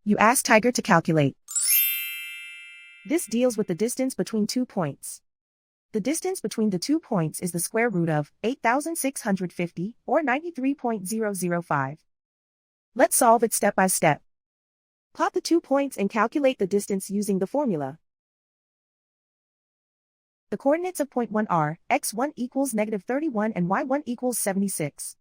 You ask Tiger to calculate. This deals with the distance between 2 points. The distance between the 2 points is the square root of 8,650, or 93.005. Let's solve it step by step. Plot the 2 points and calculate the distance using the formula. The coordinates of point 1 are, x1 equals -31 and y1 equals 76.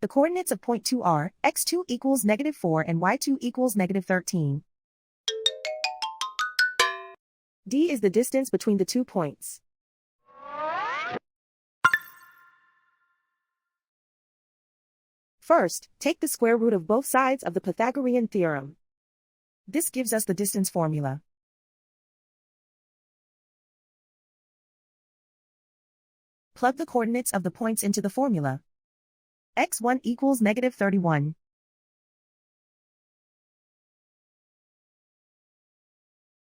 The coordinates of point 2 are, x2 equals -4 and y2 equals -13. D is the distance between the 2 points. First, take the square root of both sides of the Pythagorean theorem. This gives us the distance formula. Plug the coordinates of the points into the formula. x1 equals -31.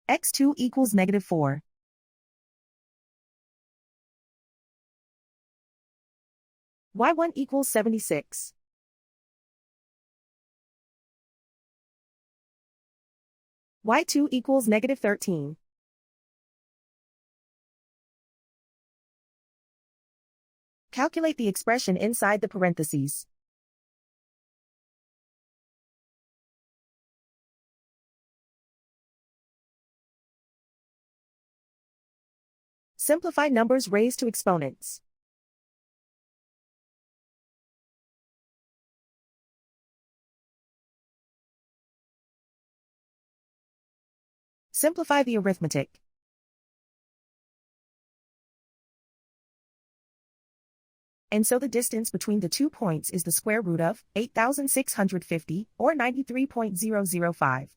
x2 equals -4. y1 equals 76. y2 equals -13. Calculate the expression inside the parentheses. Simplify numbers raised to exponents. Simplify the arithmetic. And so the distance between the 2 points is the square root of 8,650, or 93.005.